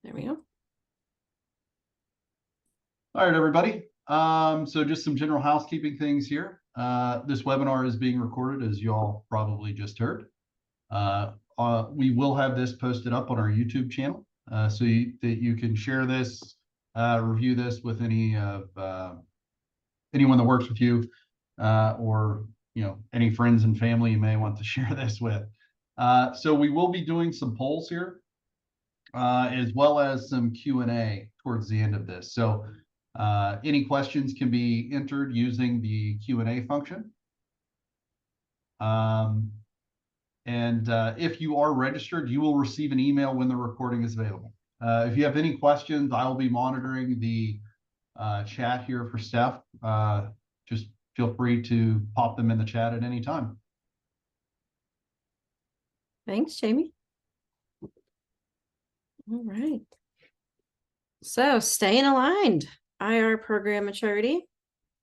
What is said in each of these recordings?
There we go. All right, everybody. So just some general housekeeping things here. This webinar is being recorded, as you all probably just heard. We will have this posted up on our YouTube channel, so that you can share this, review this with anyone that works with you, or any friends and family you may want to share this with. So we will be doing some polls here, as well as some Q&A towards the end of this. So any questions can be entered using the Q&A function. If you are registered, you will receive an email when the recording is available. If you have any questions, I'll be monitoring the chat here for staff. Just feel free to pop them in the chat at any time. Thanks, Jamie. All right. So staying aligned, IR program maturity.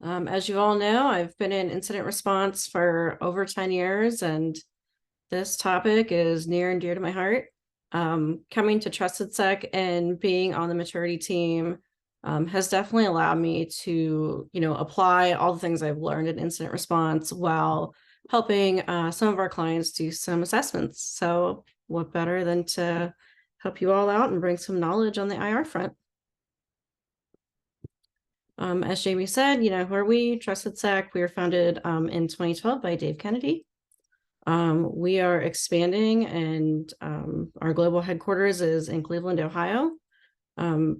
As you all know, I've been in incident response for over 10 years, and this topic is near and dear to my heart. Coming to TrustedSec and being on the maturity team has definitely allowed me to, apply all the things I've learned in incident response while helping some of our clients do some assessments. So what better than to help you all out and bring some knowledge on the IR front. As Jamie said, who are we? TrustedSec. We were founded in 2012 by Dave Kennedy. We are expanding, and our global headquarters is in Cleveland, Ohio.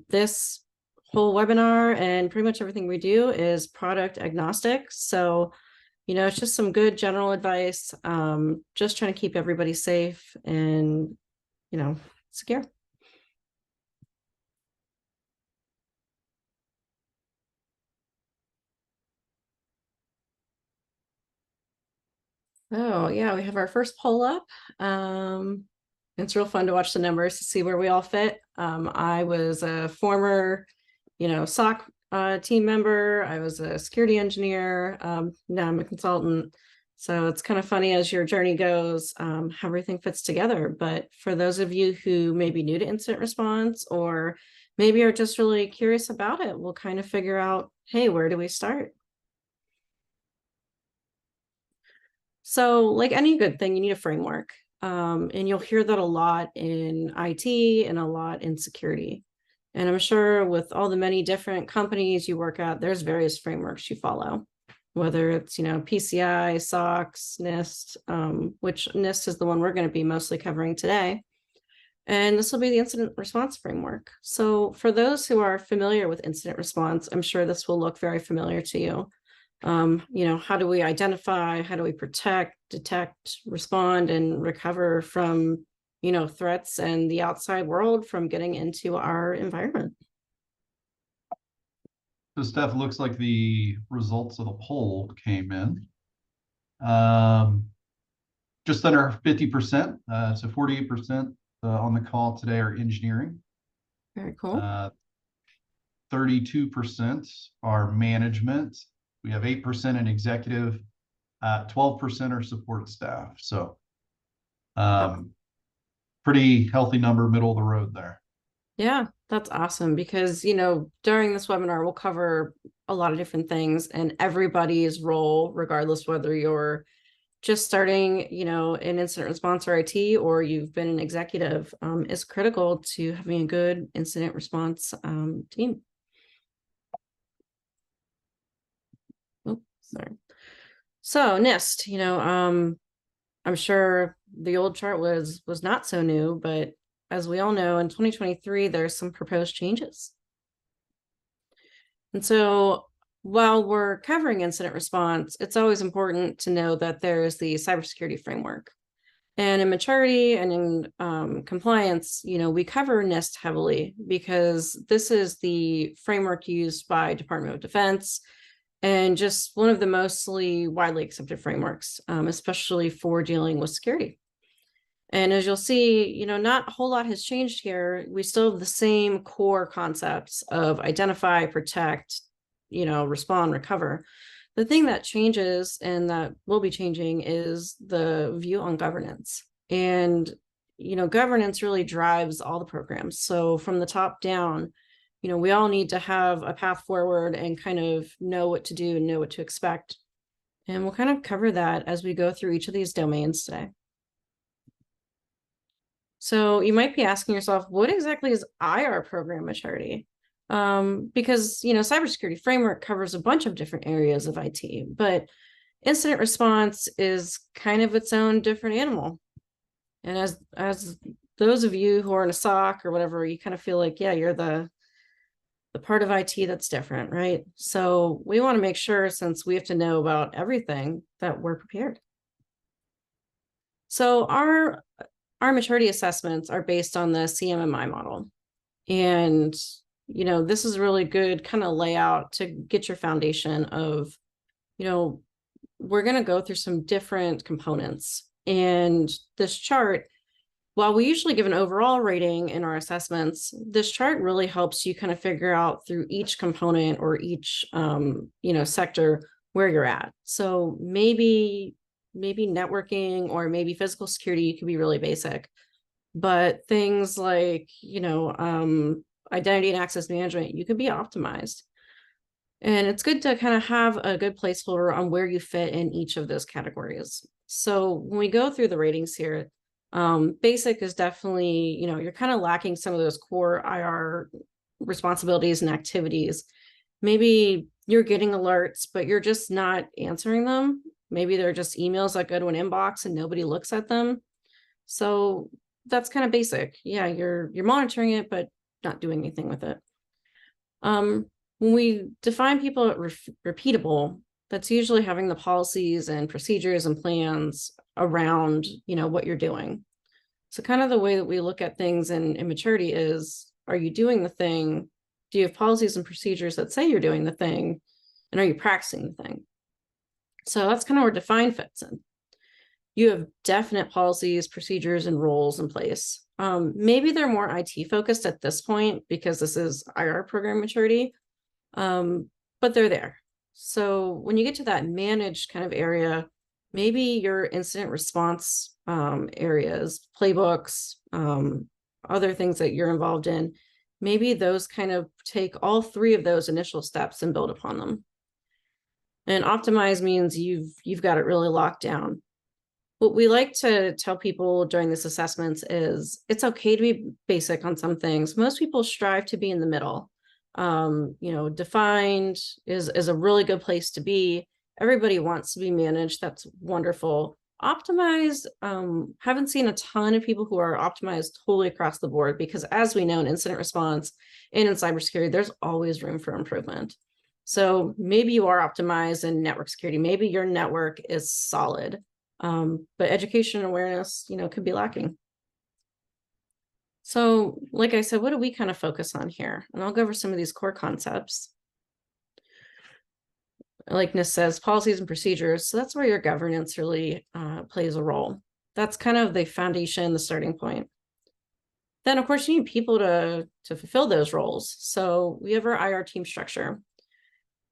This whole webinar and pretty much everything we do is product agnostic. So, it's just some good general advice, just trying to keep everybody safe and, secure. Oh, yeah, we have our first poll up. It's real fun to watch the numbers to see where we all fit. I was a former, SOC team member. I was a security engineer. Now I'm a consultant. So it's kind of funny as your journey goes, how everything fits together. But for those of you who may be new to incident response, or maybe are just really curious about it, we'll kind of figure out, hey, where do we start? So like any good thing, you need a framework. And you'll hear that a lot in IT and a lot in security. And I'm sure with all the many different companies you work at, there's various frameworks you follow, whether it's, PCI, SOX, NIST, which NIST is the one we're going to be mostly covering today. And this will be the incident response framework. So for those who are familiar with incident response, I'm sure this will look very familiar to you. How do we identify, how do we protect, detect, respond, and recover from, threats and the outside world from getting into our environment? So, Steph, looks like the results of the poll came in. Just under 50%, so 48% on the call today are engineering. Very cool. 32% are management. We have 8% in executive, 12% are support staff. So pretty healthy number, middle of the road there. Yeah, that's awesome because, during this webinar, we'll cover a lot of different things, and everybody's role, regardless whether you're just starting, in incident response or IT, or you've been an executive, is critical to having a good incident response team. Oh, sorry. So NIST, I'm sure the old chart was not so new, but as we all know, in 2023, there's some proposed changes. And so while we're covering incident response, it's always important to know that there's the cybersecurity framework. And in maturity and in compliance, we cover NIST heavily because this is the framework used by Department of Defense and just one of the mostly widely accepted frameworks, especially for dealing with security. And as you'll see, not a whole lot has changed here. We still have the same core concepts of identify, protect, respond, recover. The thing that changes and that will be changing is the view on governance. And governance really drives all the programs. So from the top down, we all need to have a path forward and kind of know what to do and know what to expect. And we'll kind of cover that as we go through each of these domains today. So you might be asking yourself, what exactly is IR program maturity? Because, cybersecurity framework covers a bunch of different areas of IT, but incident response is kind of its own different animal. And as those of you who are in a SOC or whatever, you kind of feel like, yeah, you're the part of IT that's different, right? So we want to make sure, since we have to know about everything, that we're prepared. So our maturity assessments are based on the CMMI model. And, this is a really good kind of layout to get your foundation of, we're going to go through some different components. And this chart, while we usually give an overall rating in our assessments, this chart really helps you kind of figure out through each component or each, sector where you're at. So maybe networking or maybe physical security could be really basic, but things like, identity and access management, you could be optimized. And it's good to kind of have a good placeholder on where you fit in each of those categories. So when we go through the ratings here, basic is definitely, you're kind of lacking some of those core IR responsibilities and activities. Maybe you're getting alerts, but you're just not answering them. Maybe they're just emails that go to an inbox and nobody looks at them. So that's kind of basic. Yeah, you're monitoring it, but not doing anything with it. When we define people at repeatable, that's usually having the policies and procedures and plans around, what you're doing. So kind of the way that we look at things in maturity is, are you doing the thing? Do you have policies and procedures that say you're doing the thing? And are you practicing the thing? So that's kind of where define fits in. You have definite policies, procedures, and roles in place. Maybe they're more IT focused at this point because this is IR program maturity, but they're there. So when you get to that managed kind of area, maybe your incident response areas, playbooks, other things that you're involved in, maybe those kind of take all three of those initial steps and build upon them. And optimize means you've got it really locked down. What we like to tell people during this assessments is it's okay to be basic on some things. Most people strive to be in the middle. Defined is a really good place to be. Everybody wants to be managed. That's wonderful. Optimized, haven't seen a ton of people who are optimized totally across the board, because as we know, in incident response and in cybersecurity, there's always room for improvement. So maybe you are optimized in network security. Maybe your network is solid. But education and awareness, could be lacking. So like I said, what do we kind of focus on here? And I'll go over some of these core concepts. Like NIST says, policies and procedures. So that's where your governance really plays a role. That's kind of the foundation, the starting point. Then, of course, you need people to fulfill those roles. So we have our IR team structure.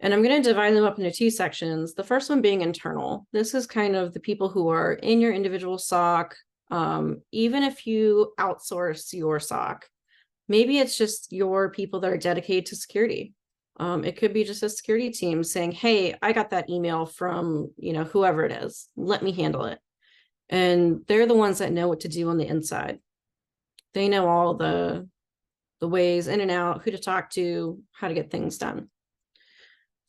And I'm going to divide them up into two sections. The first one being internal. This is kind of the people who are in your individual SOC. Even if you outsource your SOC, maybe it's just your people that are dedicated to security. It could be just a security team saying, hey, I got that email from, whoever it is, let me handle it. And they're the ones that know what to do on the inside. They know all the ways in and out, who to talk to, how to get things done.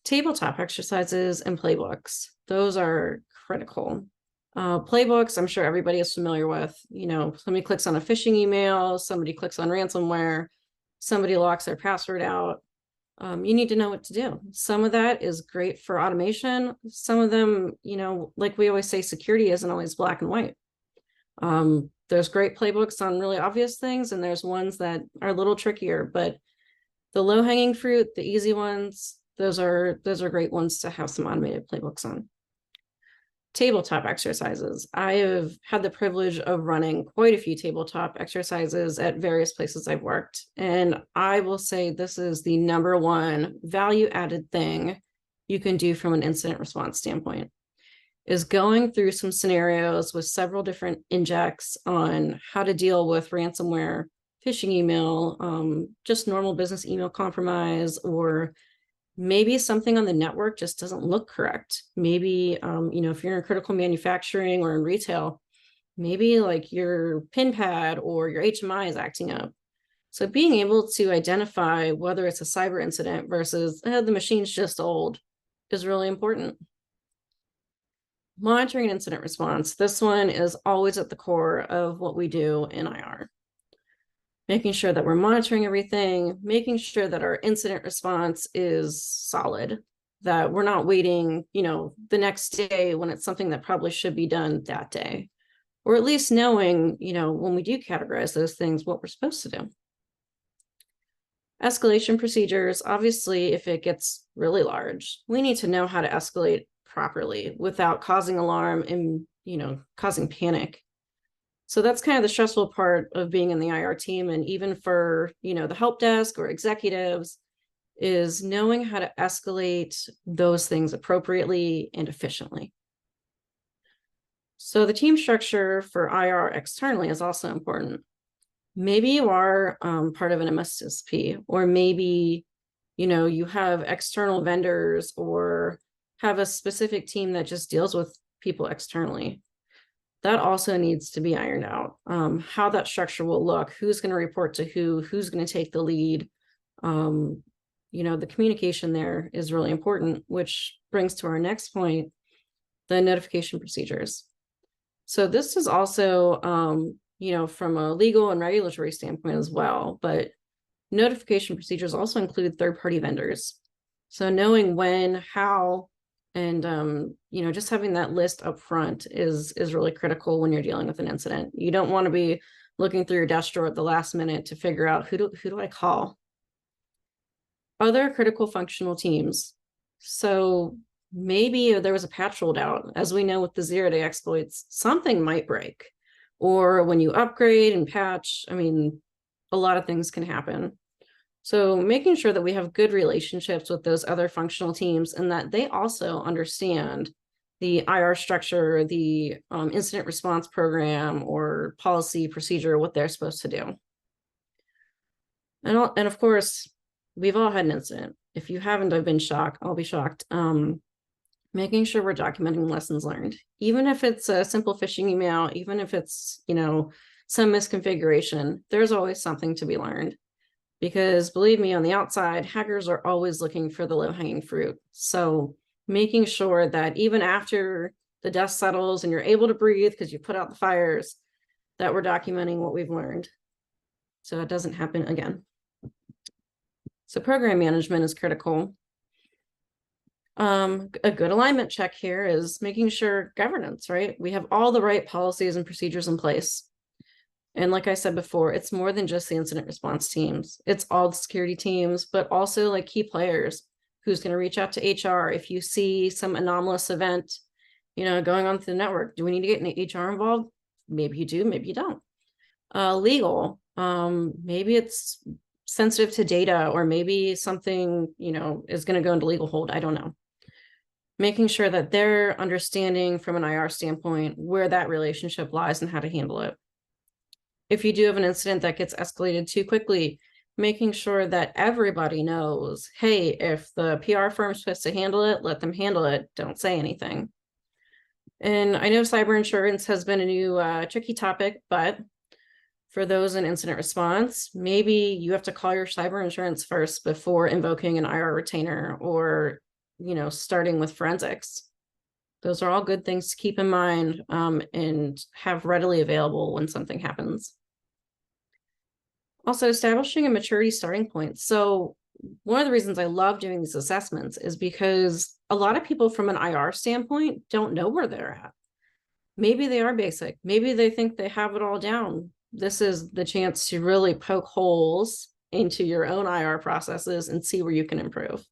Tabletop exercises and playbooks. Those are critical. Playbooks, I'm sure everybody is familiar with. Somebody clicks on a phishing email, somebody clicks on ransomware, somebody locks their password out. You need to know what to do. Some of that is great for automation. Some of them, like we always say, security isn't always black and white. There's great playbooks on really obvious things, and there's ones that are a little trickier, but the low-hanging fruit, the easy ones, those are great ones to have some automated playbooks on. Tabletop exercises. I have had the privilege of running quite a few tabletop exercises at various places I've worked. And I will say this is the number one value added thing you can do from an incident response standpoint. is going through some scenarios with several different injects on how to deal with ransomware, phishing email, just normal business email compromise, or maybe something on the network just doesn't look correct. Maybe, if you're in critical manufacturing or in retail, maybe like your pin pad or your HMI is acting up. So being able to identify whether it's a cyber incident versus the machine's just old is really important. Monitoring incident response. This one is always at the core of what we do in IR. Making sure that we're monitoring everything, making sure that our incident response is solid, that we're not waiting, the next day when it's something that probably should be done that day, or at least knowing, when we do categorize those things, what we're supposed to do. Escalation procedures, obviously, if it gets really large, we need to know how to escalate properly without causing alarm and, causing panic. So that's kind of the stressful part of being in the IR team. And even for, the help desk or executives, is knowing how to escalate those things appropriately and efficiently. So the team structure for IR externally is also important. Maybe you are part of an MSSP, or maybe, you have external vendors or have a specific team that just deals with people externally. That also needs to be ironed out. How that structure will look, who's going to report to who's going to take the lead. The communication there is really important, which brings to our next point, the notification procedures. So this is also, from a legal and regulatory standpoint as well, but notification procedures also include third-party vendors. So knowing when, how, and, just having that list up front is really critical when you're dealing with an incident. You don't want to be looking through your desk drawer at the last minute to figure out who do I call? Other critical functional teams. So maybe there was a patch rolled out. As we know with the zero-day exploits, something might break. Or when you upgrade and patch, a lot of things can happen. So making sure that we have good relationships with those other functional teams and that they also understand the IR structure, the incident response program or policy procedure, what they're supposed to do. And of course, we've all had an incident. If you haven't, I've been shocked. I'll be shocked. Making sure we're documenting lessons learned, even if it's a simple phishing email, even if it's, some misconfiguration, there's always something to be learned. Because believe me, on the outside, hackers are always looking for the low-hanging fruit. So making sure that even after the dust settles and you're able to breathe because you put out the fires, that we're documenting what we've learned so it doesn't happen again. So program management is critical. A good alignment check here is making sure governance, right? We have all the right policies and procedures in place. And like I said before, it's more than just the incident response teams. It's all the security teams, but also like key players. Who's going to reach out to HR if you see some anomalous event, going on through the network? Do we need to get an HR involved? Maybe you do, maybe you don't. Legal, maybe it's sensitive to data, or maybe something, is going to go into legal hold. I don't know. Making sure that they're understanding from an IR standpoint where that relationship lies and how to handle it. If you do have an incident that gets escalated too quickly, making sure that everybody knows, hey, if the PR firm is supposed to handle it, let them handle it. Don't say anything. And I know cyber insurance has been a new tricky topic, but for those in incident response, maybe you have to call your cyber insurance first before invoking an IR retainer or, starting with forensics. Those are all good things to keep in mind and have readily available when something happens. Also, establishing a maturity starting point. So one of the reasons I love doing these assessments is because a lot of people from an IR standpoint don't know where they're at. Maybe they are basic. Maybe they think they have it all down. This is the chance to really poke holes into your own IR processes and see where you can improve.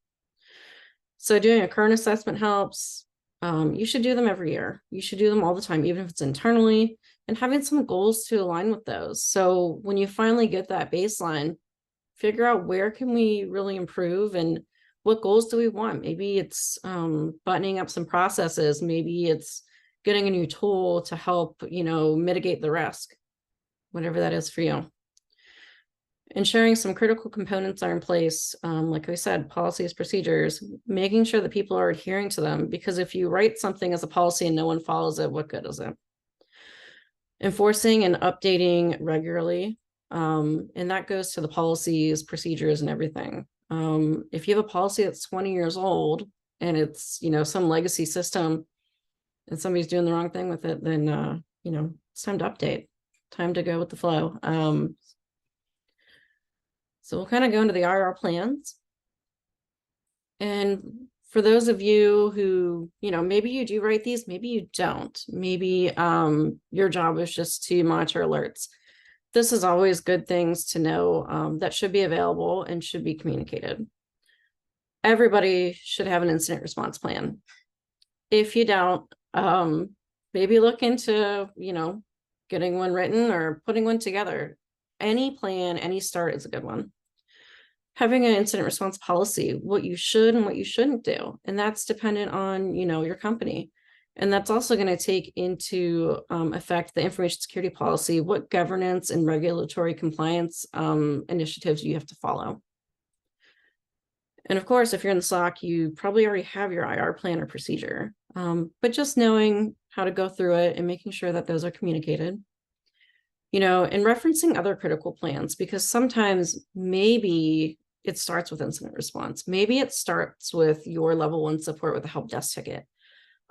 So doing a current assessment helps. You should do them every year. You should do them all the time, even if it's internally, and having some goals to align with those. So when you finally get that baseline, figure out where can we really improve and what goals do we want? Maybe it's buttoning up some processes. Maybe it's getting a new tool to help, mitigate the risk, whatever that is for you. Ensuring some critical components are in place, like I said, policies, procedures, making sure that people are adhering to them, because if you write something as a policy and no one follows it, what good is it? Enforcing and updating regularly, and that goes to the policies, procedures, and everything. If you have a policy that's 20 years old and it's, some legacy system and somebody's doing the wrong thing with it, then, it's time to update, time to go with the flow. So we'll kind of go into the IR plans. And for those of you who, maybe you do write these, maybe you don't. Maybe your job is just to monitor alerts. This is always good things to know that should be available and should be communicated. Everybody should have an incident response plan. If you don't, maybe look into, getting one written or putting one together. Any plan, any start is a good one. Having an incident response policy, what you should and what you shouldn't do. And that's dependent on, your company. And that's also going to take into effect the information security policy, what governance and regulatory compliance initiatives you have to follow. And of course, if you're in the SOC, you probably already have your IR plan or procedure, but just knowing how to go through it and making sure that those are communicated. And referencing other critical plans, because sometimes maybe it starts with incident response. Maybe it starts with your level 1 support with a help desk ticket.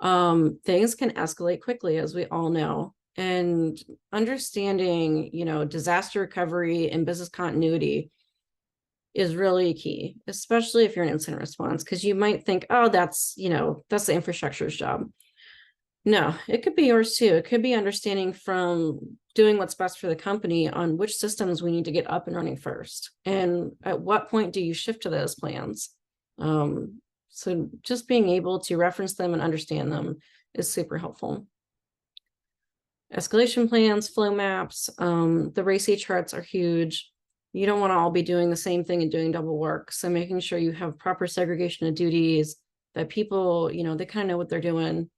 Things can escalate quickly, as we all know, and understanding, disaster recovery and business continuity is really key, especially if you're an incident response, because you might think, oh, that's the infrastructure's job. No, it could be yours too. It could be understanding from doing what's best for the company on which systems we need to get up and running first. And at what point do you shift to those plans? So just being able to reference them and understand them is super helpful. Escalation plans, flow maps, the RACI charts are huge. You don't want to all be doing the same thing and doing double work. So making sure you have proper segregation of duties, that people, they kind of know what they're doing.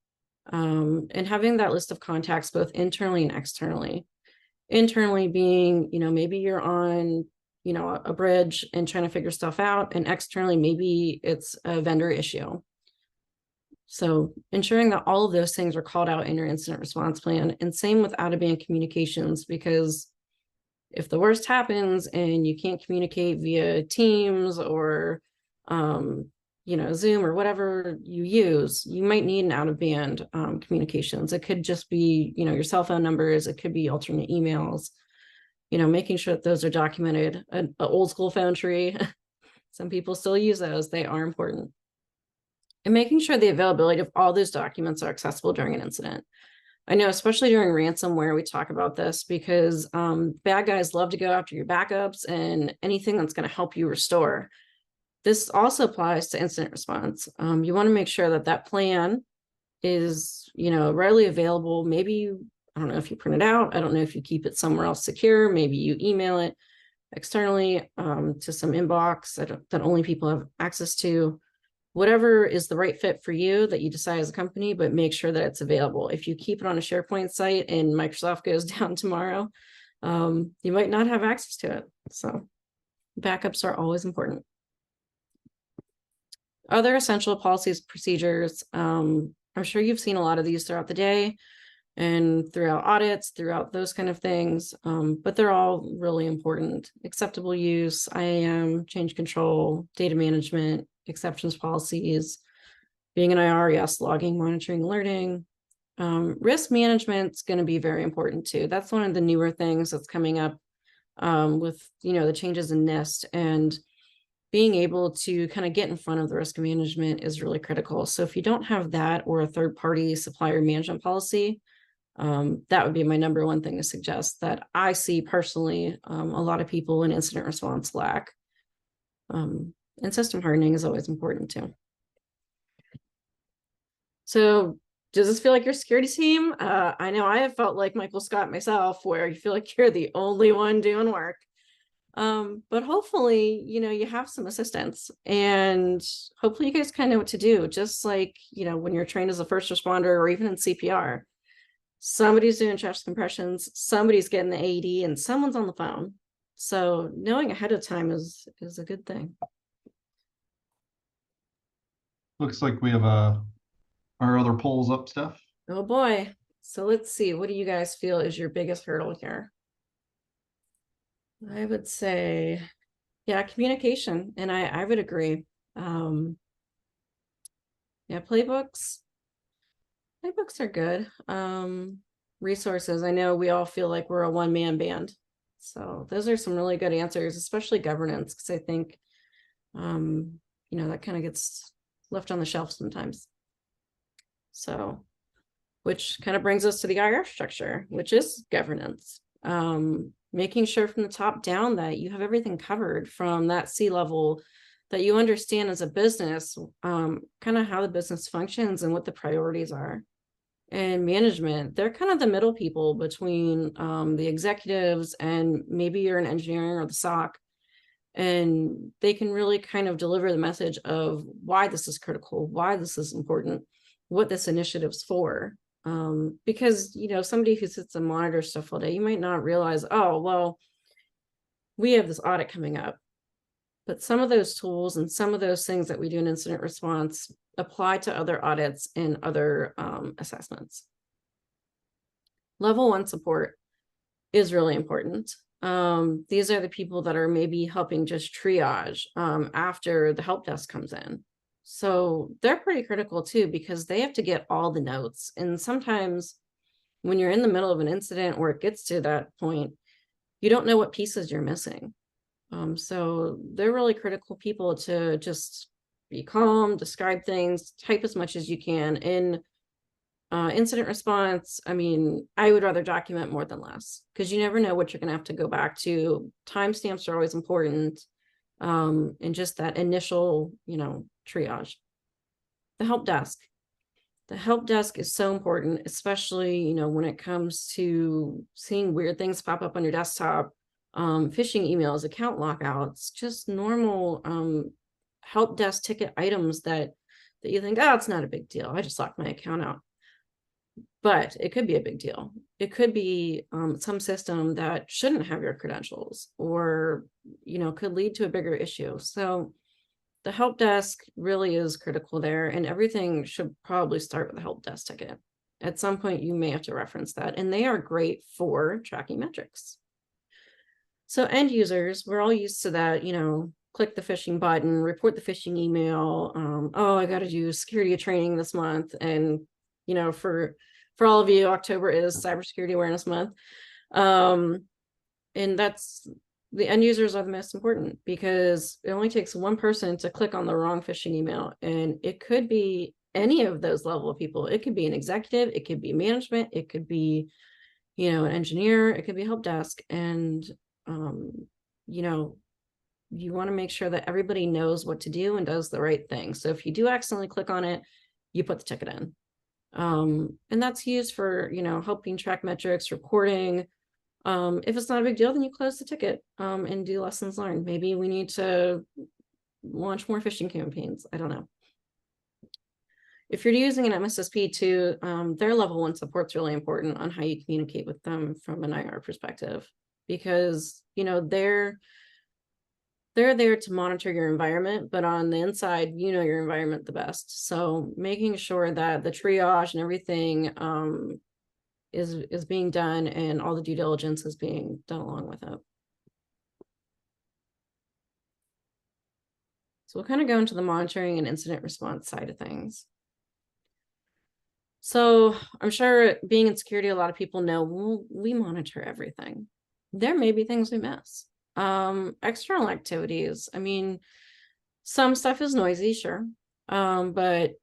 And having that list of contacts both internally and externally. Internally being, maybe you're on, a bridge and trying to figure stuff out, and externally, maybe it's a vendor issue. So ensuring that all of those things are called out in your incident response plan, and same with out-of-band communications, because if the worst happens and you can't communicate via Teams or Zoom or whatever you use, you might need an out-of-band communications. It could just be, your cell phone numbers. It could be alternate emails, making sure that those are documented. An old school phone tree. Some people still use those. They are important. And making sure the availability of all those documents are accessible during an incident. I know, especially during ransomware, we talk about this because bad guys love to go after your backups and anything that's going to help you restore. This also applies to incident response. You want to make sure that that plan is, readily available. Maybe I don't know if you print it out. I don't know if you keep it somewhere else secure. Maybe you email it externally to some inbox that only people have access to. Whatever is the right fit for you that you decide as a company, but make sure that it's available. If you keep it on a SharePoint site and Microsoft goes down tomorrow, you might not have access to it. So backups are always important. Other essential policies, procedures. I'm sure you've seen a lot of these throughout the day and throughout audits, throughout those kind of things, but they're all really important. Acceptable use, IAM, change control, data management, exceptions policies, being an IR, yes, logging, monitoring, alerting. Risk management is going to be very important too. That's one of the newer things that's coming up with, the changes in NIST, and being able to kind of get in front of the risk management is really critical. So if you don't have that or a third-party supplier management policy, that would be my number one thing to suggest that I see personally a lot of people in incident response lack. And system hardening is always important too. So does this feel like your security team? I know I have felt like Michael Scott myself, where you feel like you're the only one doing work. But hopefully, you have some assistance, and hopefully you guys kind of know what to do. Just like, when you're trained as a first responder or even in CPR, somebody's doing chest compressions, somebody's getting the AED, and someone's on the phone. So knowing ahead of time is a good thing. Looks like we have our other polls up, Steph. Oh boy. So let's see. What do you guys feel is your biggest hurdle here? I would say, yeah, communication. And I would agree. Yeah, playbooks are good. Resources. I know we all feel like we're a one-man band. So those are some really good answers, especially governance, because I think, that kind of gets left on the shelf sometimes. So, which kind of brings us to the IR structure, which is governance. Making sure from the top down that you have everything covered from that C-level, that you understand as a business, kind of how the business functions and what the priorities are. And management, they're kind of the middle people between the executives and maybe you're an engineering or the SOC, and they can really kind of deliver the message of why this is critical, why this is important, what this initiative's for. Because, somebody who sits and monitors stuff all day, you might not realize, oh, well, we have this audit coming up. But some of those tools and some of those things that we do in incident response apply to other audits and other assessments. Level 1 support is really important. These are the people that are maybe helping just triage after the help desk comes in. So they're pretty critical too, because they have to get all the notes. And sometimes when you're in the middle of an incident or it gets to that point, you don't know what pieces you're missing. So they're really critical people to just be calm, describe things, type as much as you can. In incident response, I mean, I would rather document more than less, because you never know what you're going to have to go back to. Timestamps are always important. And just that initial, triage. The help desk. The help desk is so important, especially, when it comes to seeing weird things pop up on your desktop, phishing emails, account lockouts, just normal help desk ticket items that you think, oh, it's not a big deal, I just locked my account out. But it could be a big deal. It could be some system that shouldn't have your credentials, or could lead to a bigger issue. So the help desk really is critical there, and everything should probably start with a help desk ticket. At some point you may have to reference that, and they are great for tracking metrics. So end users, we're all used to that, click the phishing button, report the phishing email. Oh, I got to do security training this month. And, for all of you, October is Cybersecurity Awareness Month. And that's, the end users are the most important, because it only takes one person to click on the wrong phishing email. And it could be any of those level of people. It could be an executive, it could be management, it could be, an engineer, it could be help desk. And, you want to make sure that everybody knows what to do and does the right thing. So if you do accidentally click on it, you put the ticket in. And that's used for, helping track metrics, reporting. If it's not a big deal, then you close the ticket and do lessons learned. Maybe we need to launch more phishing campaigns. I don't know. If you're using an MSSP too, their level 1 support's really important on how you communicate with them from an IR perspective, because, they're there to monitor your environment, but on the inside, your environment the best. So making sure that the triage and everything is being done, and all the due diligence is being done along with it. So we'll kind of go into the monitoring and incident response side of things. So I'm sure, being in security, a lot of people know, well, we monitor everything. There may be things we miss. External activities, I mean, some stuff is noisy, sure. But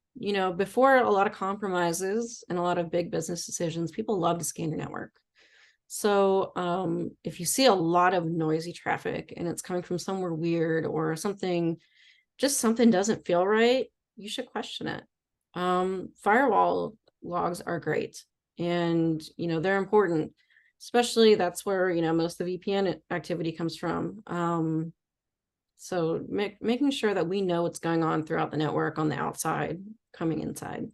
before a lot of compromises and a lot of big business decisions, people love to scan your network. So if you see a lot of noisy traffic and it's coming from somewhere weird, or something doesn't feel right, you should question it. Firewall logs are great, and they're important, especially that's where, most of the VPN activity comes from. So making sure that we know what's going on throughout the network on the outside, coming inside,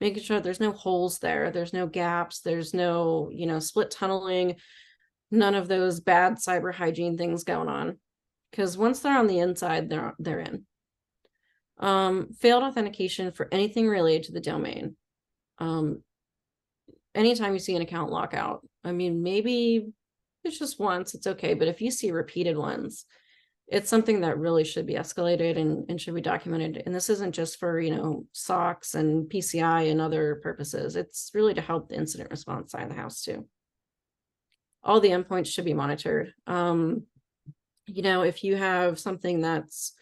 making sure there's no holes there, there's no gaps, there's no, split tunneling, none of those bad cyber hygiene things going on. Because once they're on the inside, they're in. Failed authentication for anything related to the domain. Anytime you see an account lockout, I mean, maybe it's just once, it's okay. But if you see repeated ones, it's something that really should be escalated and should be documented. And this isn't just for, SOX and PCI and other purposes. It's really to help the incident response side of the house too. All the endpoints should be monitored. If you have something that's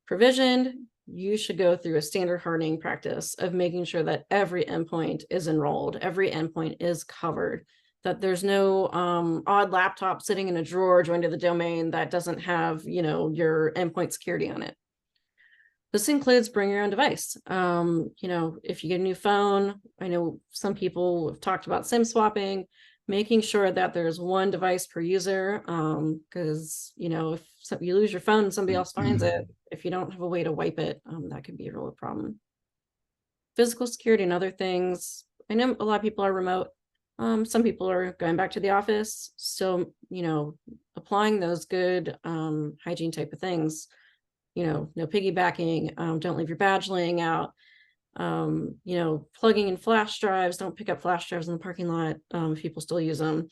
provisioned, you should go through a standard hardening practice of making sure that every endpoint is enrolled, every endpoint is covered, that there's no odd laptop sitting in a drawer joined to the domain that doesn't have, your endpoint security on it. This includes bring your own device. If you get a new phone, I know some people have talked about SIM swapping, making sure that there's one device per user, because, if you lose your phone and somebody else finds it, if you don't have a way to wipe it, that could be a real problem. Physical security and other things. I know a lot of people are remote. Some people are going back to the office, still, applying those good hygiene type of things. No piggybacking, don't leave your badge laying out, plugging in flash drives, don't pick up flash drives in the parking lot if people still use them.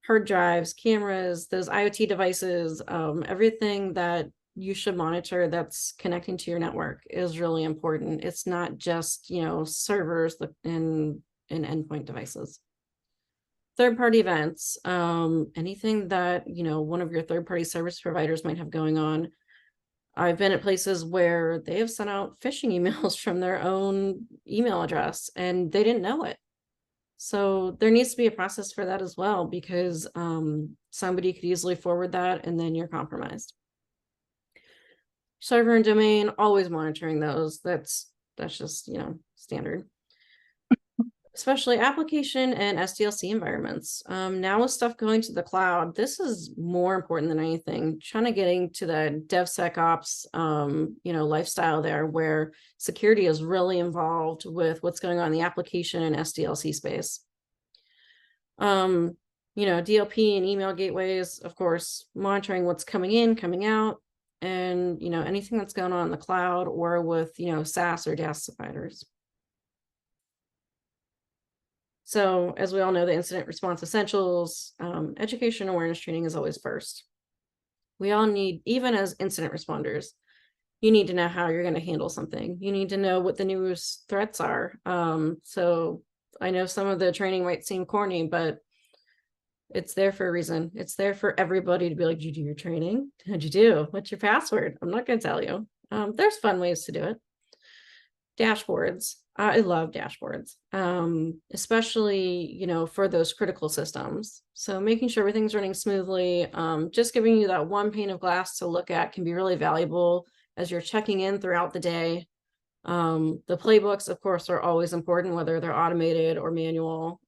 Hard drives, cameras, those IoT devices, everything that you should monitor that's connecting to your network is really important. It's not just, servers and endpoint devices. Third-party events, anything that, one of your third-party service providers might have going on. I've been at places where they have sent out phishing emails from their own email address and they didn't know it. So there needs to be a process for that as well, because somebody could easily forward that and then you're compromised. Server and domain, always monitoring those. That's just, standard. Especially application and SDLC environments. Now with stuff going to the cloud, this is more important than anything. Trying to getting to the DevSecOps, lifestyle there, where security is really involved with what's going on in the application and SDLC space. DLP and email gateways, of course, monitoring what's coming in, coming out, and anything that's going on in the cloud or with SaaS or DaaS providers. So as we all know, the incident response essentials, education awareness training is always first. We all need, even as incident responders, you need to know how you're going to handle something. You need to know what the newest threats are. So I know some of the training might seem corny, but it's there for a reason. It's there for everybody to be like, did you do your training? How'd you do? What's your password? I'm not going to tell you. There's fun ways to do it. Dashboards. I love dashboards, especially, for those critical systems. So making sure everything's running smoothly, just giving you that one pane of glass to look at can be really valuable as you're checking in throughout the day. The playbooks, of course, are always important, whether they're automated or manual,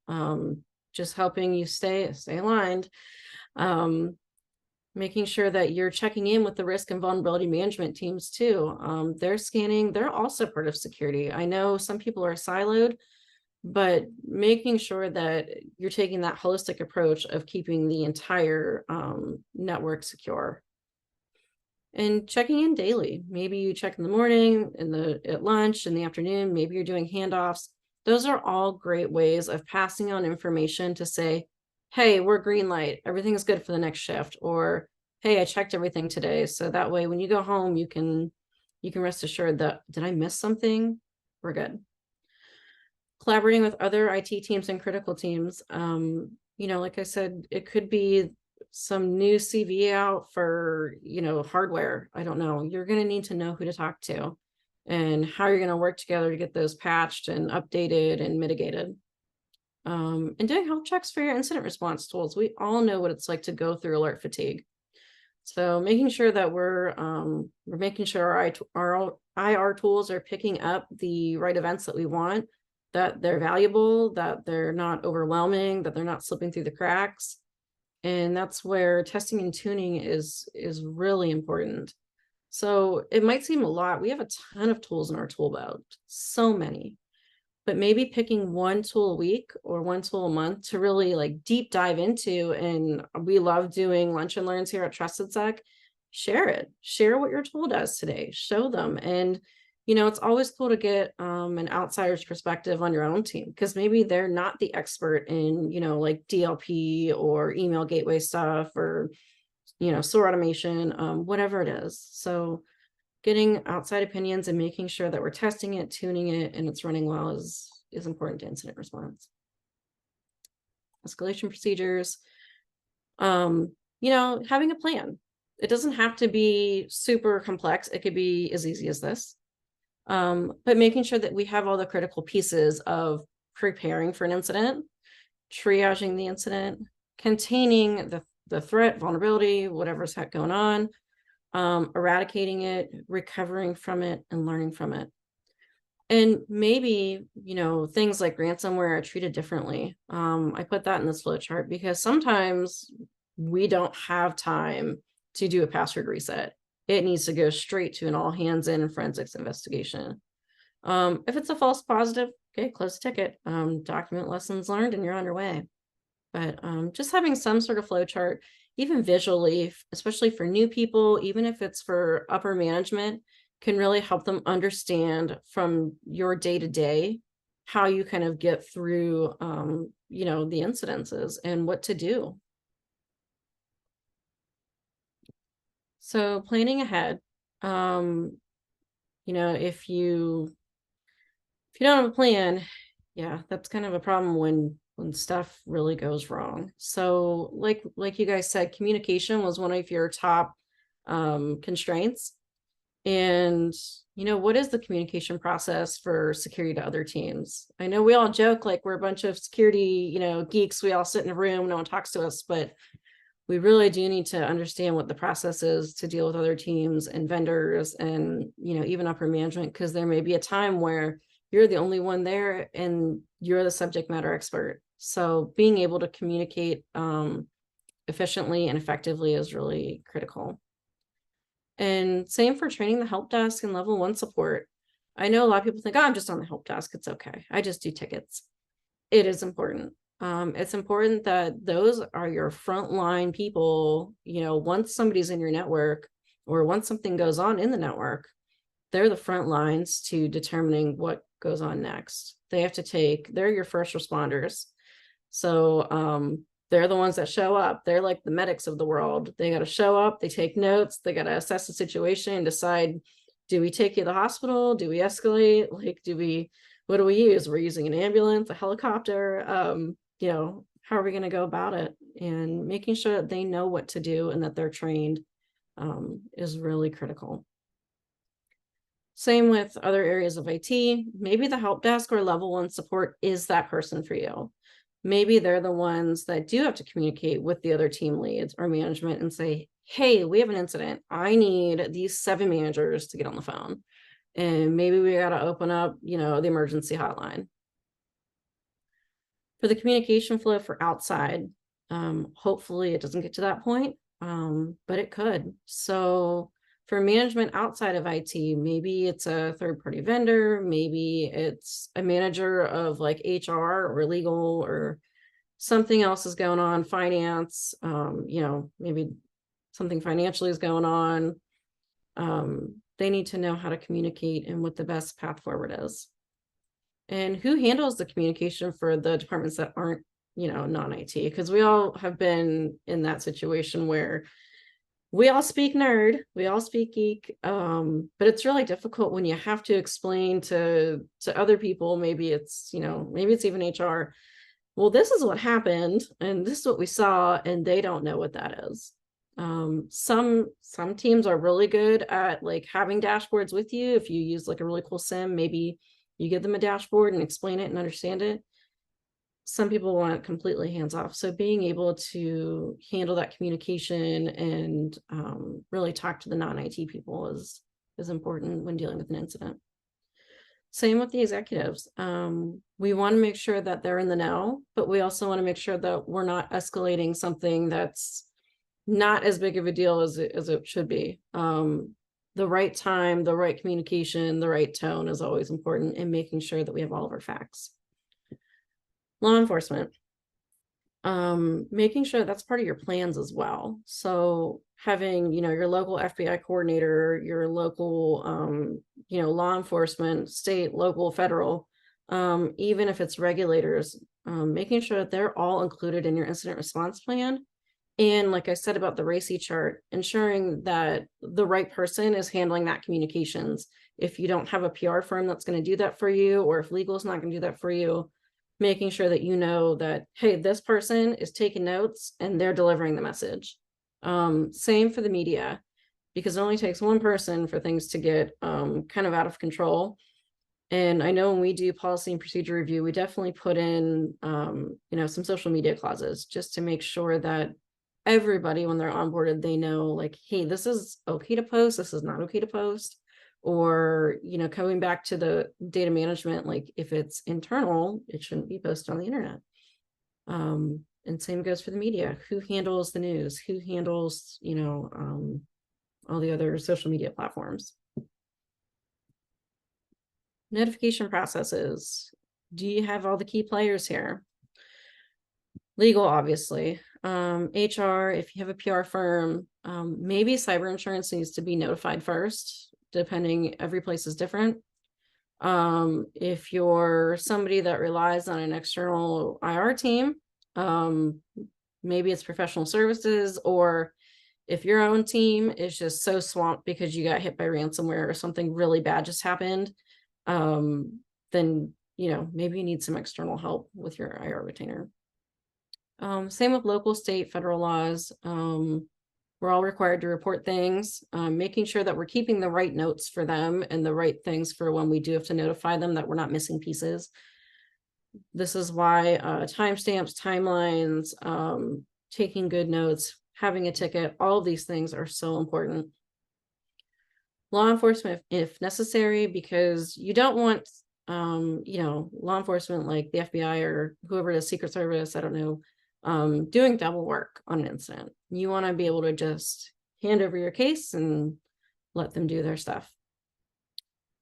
just helping you stay aligned. Making sure that you're checking in with the risk and vulnerability management teams too. They're scanning, they're also part of security. I know some people are siloed, but making sure that you're taking that holistic approach of keeping the entire network secure. And checking in daily. Maybe you check in the morning, at lunch, in the afternoon, maybe you're doing handoffs. Those are all great ways of passing on information to say, hey, we're green light, everything's good for the next shift, or hey, I checked everything today. So that way when you go home, you can rest assured that, did I miss something? We're good. Collaborating with other IT teams and critical teams. Like I said, it could be some new CV out for, hardware. I don't know. You're going to need to know who to talk to and how you're going to work together to get those patched and updated and mitigated. And doing health checks for your incident response tools. We all know what it's like to go through alert fatigue. So making sure that we're making sure our IR tools are picking up the right events that we want, that they're valuable, that they're not overwhelming, that they're not slipping through the cracks. And that's where testing and tuning is really important. So it might seem a lot. We have a ton of tools in our tool belt, so many, but maybe picking one tool a week or one tool a month to really like deep dive into. And we love doing lunch and learns here at TrustedSec. Share it, share what your tool does today, show them. And it's always cool to get an outsider's perspective on your own team, because maybe they're not the expert in, like DLP or email gateway stuff, or, SOAR automation, whatever it is. So getting outside opinions and making sure that we're testing it, tuning it, and it's running well is important to incident response. Escalation procedures, having a plan. It doesn't have to be super complex. It could be as easy as this. But making sure that we have all the critical pieces of preparing for an incident, triaging the incident, containing the threat, vulnerability, whatever's going on, eradicating it, recovering from it, and learning from it. And maybe, things like ransomware are treated differently. I put that in this flow chart because sometimes we don't have time to do a password reset. It needs to go straight to an all hands in forensics investigation. If it's a false positive, okay, close the ticket, document lessons learned, and you're on your way. But just having some sort of flow chart, even visually, especially for new people, even if it's for upper management, can really help them understand from your day-to-day how you kind of get through, the incidences and what to do. So planning ahead, if you don't have a plan, yeah, that's kind of a problem when stuff really goes wrong. So like you guys said, communication was one of your top constraints. And what is the communication process for security to other teams? I know we all joke like we're a bunch of security, geeks. We all sit in a room, no one talks to us, but we really do need to understand what the process is to deal with other teams and vendors and, even upper management, because there may be a time where you're the only one there and you're the subject matter expert. So being able to communicate efficiently and effectively is really critical. And same for training the help desk and level 1 support. I know a lot of people think, oh, I'm just on the help desk, it's okay, I just do tickets. It is important. It's important that those are your frontline people. Once somebody's in your network or once something goes on in the network, they're the front lines to determining what goes on next. They're your first responders. So they're the ones that show up. They're like the medics of the world. They got to show up, they take notes, they got to assess the situation and decide, do we take you to the hospital? Do we escalate? What do we use? We're using an ambulance, a helicopter. How are we going to go about it? And making sure that they know what to do and that they're trained is really critical. Same with other areas of IT. Maybe the help desk or level 1 support is that person for you. Maybe they're the ones that do have to communicate with the other team leads or management and say, hey, we have an incident. I need these 7 managers to get on the phone. And maybe we got to open up, the emergency hotline. For the communication flow for outside, hopefully it doesn't get to that point, but it could. So for management outside of IT, maybe it's a third-party vendor, maybe it's a manager of like HR or legal or something else is going on, finance, maybe something financially is going on. They need to know how to communicate and what the best path forward is. And who handles the communication for the departments that aren't, non-IT? Because we all have been in that situation where we all speak nerd, we all speak geek, but it's really difficult when you have to explain to other people. Maybe it's even HR. Well, this is what happened, and this is what we saw, and they don't know what that is. Some teams are really good at like having dashboards with you. If you use like a really cool sim, maybe you give them a dashboard and explain it and understand it. Some people want completely hands off. So being able to handle that communication and really talk to the non-IT people is important when dealing with an incident. Same with the executives. We want to make sure that they're in the know, but we also want to make sure that we're not escalating something that's not as big of a deal as it should be. The right time, the right communication, the right tone is always important in making sure that we have all of our facts. Law enforcement. Making sure that's part of your plans as well. So having, your local FBI coordinator, your local, law enforcement, state, local, federal, even if it's regulators, making sure that they're all included in your incident response plan. And like I said about the RACI chart, ensuring that the right person is handling that communications. If you don't have a PR firm that's going to do that for you, or if legal is not going to do that for you, making sure that you know that, hey, this person is taking notes and they're delivering the message. Same for the media, because it only takes one person for things to get kind of out of control. And I know when we do policy and procedure review, we definitely put in, some social media clauses just to make sure that everybody, when they're onboarded, they know, like, hey, this is okay to post, this is not okay to post. Or, coming back to the data management, like if it's internal, it shouldn't be posted on the internet. And same goes for the media. Who handles the news? Who handles, all the other social media platforms? Notification processes. Do you have all the key players here? Legal, obviously. HR, if you have a PR firm, maybe cyber insurance needs to be notified first, depending, every place is different. If you're somebody that relies on an external IR team, maybe it's professional services, or if your own team is just so swamped because you got hit by ransomware or something really bad just happened, then, maybe you need some external help with your IR retainer. Same with local, state, federal laws. We're all required to report things, making sure that we're keeping the right notes for them and the right things for when we do have to notify them, that we're not missing pieces. This is why timestamps, timelines, taking good notes, having a ticket, all of these things are so important. Law enforcement, if necessary, because you don't want, law enforcement like the FBI or whoever it is, Secret Service, I don't know, doing double work on an incident. You want to be able to just hand over your case and let them do their stuff.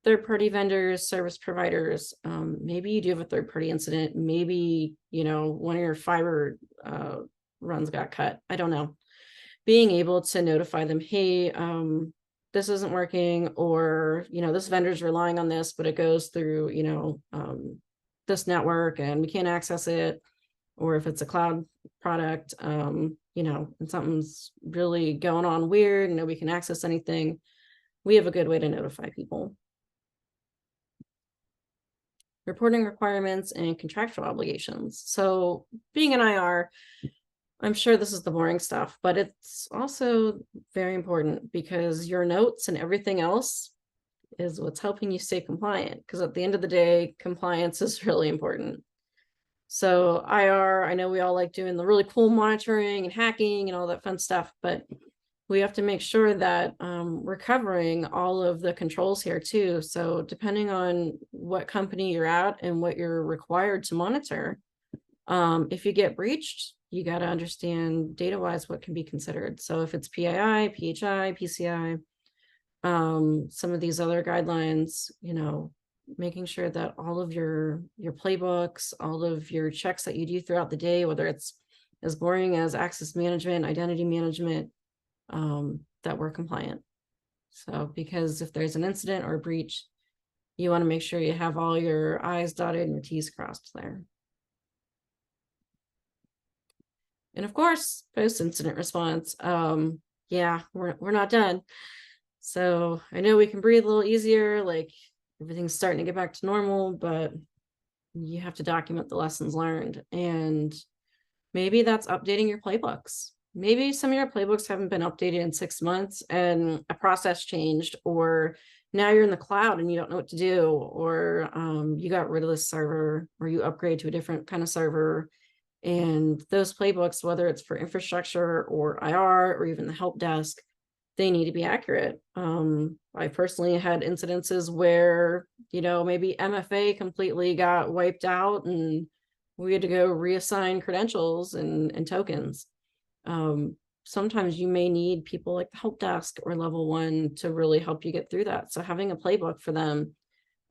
Third-party vendors, service providers, maybe you do have a third-party incident, maybe, one of your fiber runs got cut, I don't know. Being able to notify them, hey, this isn't working, or, this vendor's relying on this, but it goes through, this network and we can't access it. Or if it's a cloud product, and something's really going on weird and nobody can access anything, we have a good way to notify people. Reporting requirements and contractual obligations. So being an IR, I'm sure this is the boring stuff, but it's also very important, because your notes and everything else is what's helping you stay compliant. Because at the end of the day, compliance is really important. So IR, I know we all like doing the really cool monitoring and hacking and all that fun stuff, but we have to make sure that we're covering all of the controls here too. So depending on what company you're at and what you're required to monitor, if you get breached, you got to understand data-wise what can be considered. So if it's PII, PHI, PCI, some of these other guidelines, making sure that all of your playbooks, all of your checks that you do throughout the day, whether it's as boring as access management, identity management, that we're compliant. So because if there's an incident or a breach, you want to make sure you have all your I's dotted and your T's crossed there. And of course, post-incident response. Yeah, we're not done. So I know we can breathe a little easier, like everything's starting to get back to normal, but you have to document the lessons learned. And maybe that's updating your playbooks. Maybe some of your playbooks haven't been updated in 6 months and a process changed, or now you're in the cloud and you don't know what to do, or you got rid of the server, or you upgrade to a different kind of server. And those playbooks, whether it's for infrastructure or IR or even the help desk, they need to be accurate. I personally had incidences where, maybe MFA completely got wiped out and we had to go reassign credentials and tokens. Sometimes you may need people like the help desk or level 1 to really help you get through that. So having a playbook for them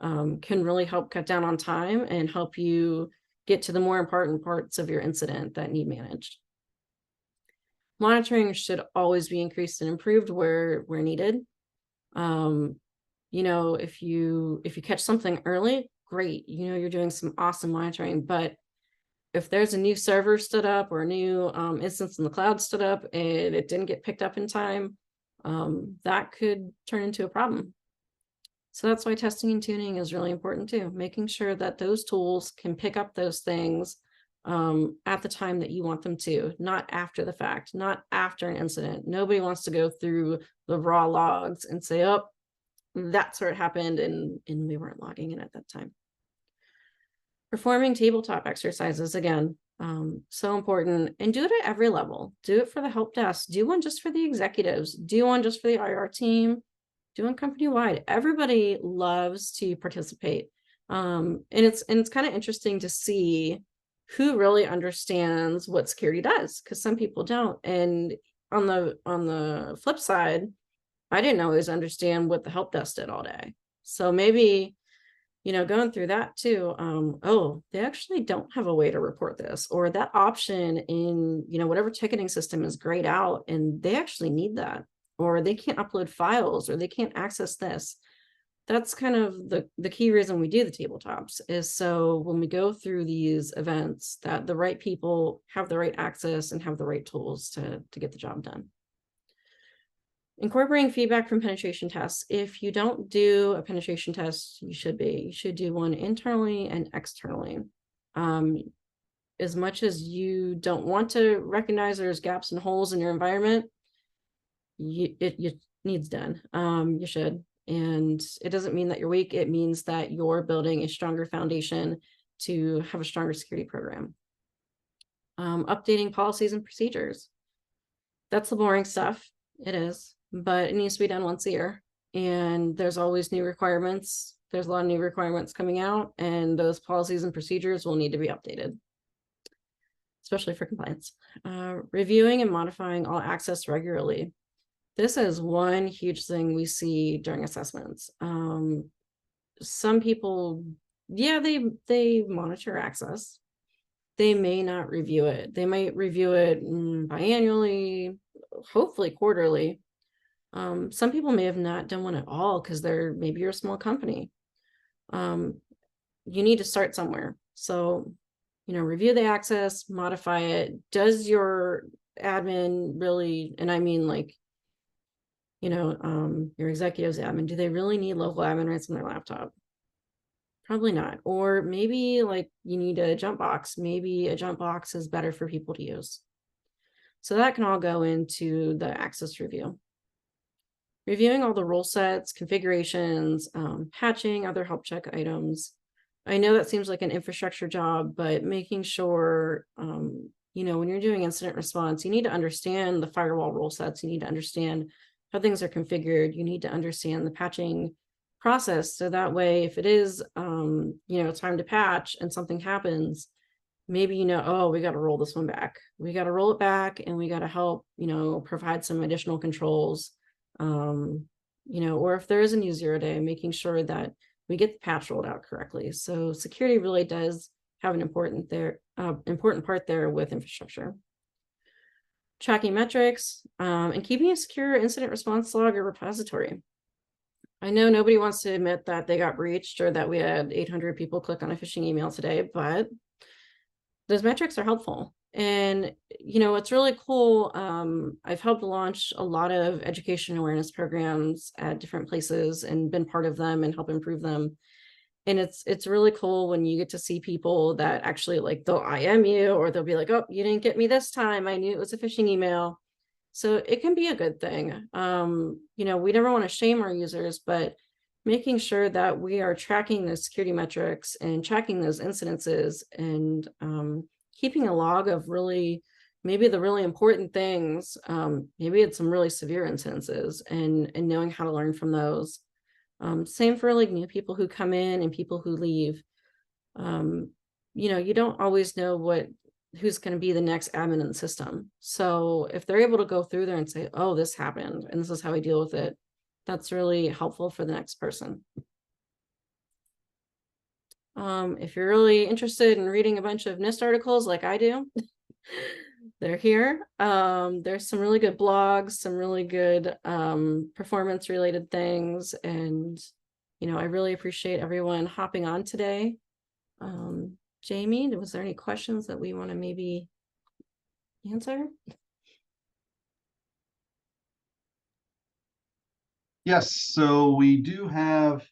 can really help cut down on time and help you get to the more important parts of your incident that need managed. Monitoring should always be increased and improved where needed. If you catch something early, great. You're doing some awesome monitoring. But if there's a new server stood up or a new instance in the cloud stood up and it didn't get picked up in time, that could turn into a problem. So that's why testing and tuning is really important too, making sure that those tools can pick up those things at the time that you want them to, not after the fact, not after an incident. Nobody wants to go through the raw logs and say, oh, that's where it happened and we weren't logging in at that time. Performing tabletop exercises, again, so important, and do it at every level. Do it for the help desk, do one just for the executives, do one just for the IR team, do one company-wide. Everybody loves to participate. And it's kind of interesting to see who really understands what security does, because some people don't. And on the flip side, I didn't always understand what the help desk did all day. So maybe, going through that too, oh, they actually don't have a way to report this, or that option in, whatever ticketing system is grayed out and they actually need that, or they can't upload files, or they can't access this. That's kind of the key reason we do the tabletops, is so when we go through these events that the right people have the right access and have the right tools to get the job done. Incorporating feedback from penetration tests. If you don't do a penetration test, you should do one internally and externally. As much as you don't want to recognize there's gaps and holes in your environment, it needs done. You should. And it doesn't mean that you're weak. It means that you're building a stronger foundation to have a stronger security program. Updating policies and procedures. That's the boring stuff. It is, but it needs to be done once a year. And there's always new requirements. There's a lot of new requirements coming out, and those policies and procedures will need to be updated, especially for compliance. Reviewing and modifying all access regularly. This is one huge thing we see during assessments. Some people, yeah, they monitor access. They may not review it. They might review it biannually, hopefully quarterly. Some people may have not done one at all because maybe you're a small company. You need to start somewhere. So, review the access, modify it. Does your admin really, and I mean like, your executive's admin, do they really need local admin rights on their laptop? Probably not. Or maybe like you need a jump box. Maybe a jump box is better for people to use. So that can all go into the access review. Reviewing all the rule sets, configurations, patching other help check items. I know that seems like an infrastructure job, but making sure, when you're doing incident response, you need to understand the firewall rule sets. You need to understand how things are configured. You need to understand the patching process. So that way, if it is, time to patch and something happens, maybe, oh, we got to roll this one back. We got to roll it back, and we got to help, provide some additional controls. Or if there is a new 0-day, making sure that we get the patch rolled out correctly. So security really does have an important part there with infrastructure. Tracking metrics, and keeping a secure incident response log or repository. I know nobody wants to admit that they got breached or that we had 800 people click on a phishing email today, but those metrics are helpful. And, it's really cool. I've helped launch a lot of education awareness programs at different places and been part of them and help improve them. And it's really cool when you get to see people that actually like they'll IM you, or they'll be like, oh, you didn't get me this time. I knew it was a phishing email. So it can be a good thing. We never want to shame our users, but making sure that we are tracking the security metrics and tracking those incidences and keeping a log of really, maybe the really important things, maybe it's some really severe incidences, and knowing how to learn from those. Same for like new people who come in and people who leave. Um, you don't always know who's going to be the next admin in the system. So if they're able to go through there and say, oh, this happened and this is how I deal with it, that's really helpful for the next person. If you're really interested in reading a bunch of NIST articles like I do, they're here. There's some really good blogs, some really good performance related things. And, I really appreciate everyone hopping on today. Jamie, was there any questions that we want to maybe answer? Yes, so we do have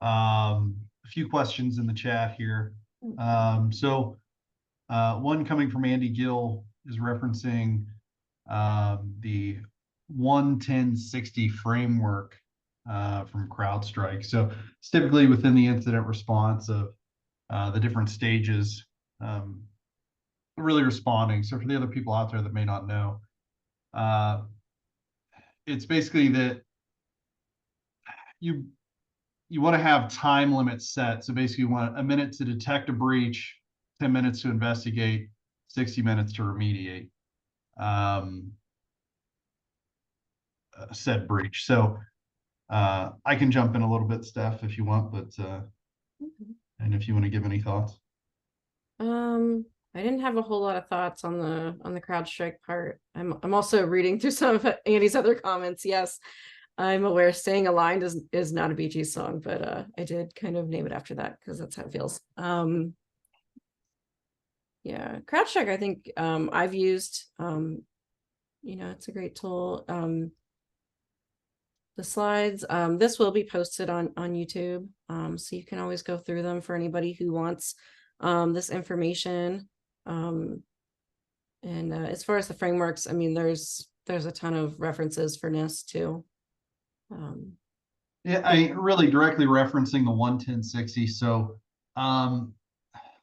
a few questions in the chat here. One coming from Andy Gill is referencing the 11060 framework from CrowdStrike. So it's typically within the incident response of the different stages really responding. So for the other people out there that may not know, it's basically that you want to have time limits set. So basically you want a minute to detect a breach, 10 minutes to investigate, 60 minutes to remediate said breach. So I can jump in a little bit, Steph, if you want, but and if you want to give any thoughts. I didn't have a whole lot of thoughts on the CrowdStrike part. I'm also reading through some of Andy's other comments. Yes, I'm aware staying aligned is not a Bee Gees song, but I did kind of name it after that because that's how it feels. Yeah, CrowdStrike, I think I've used. It's a great tool. The slides, this will be posted on YouTube, so you can always go through them for anybody who wants this information. As far as the frameworks, I mean, there's a ton of references for NIST too. Yeah, I really directly referencing the 11060. So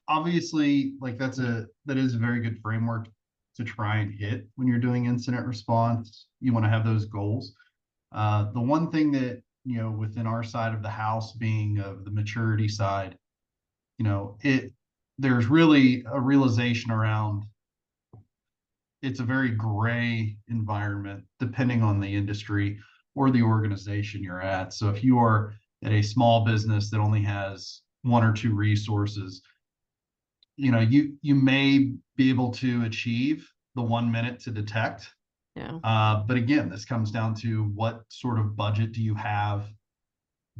obviously, like that is a very good framework to try and hit when you're doing incident response. You want to have those goals. The one thing that, within our side of the house being of the maturity side, there's really a realization around it's a very gray environment depending on the industry or the organization you're at. So if you are at a small business that only has one or two resources, you may be able to achieve the 1 minute to detect. Yeah. But again, this comes down to what sort of budget do you have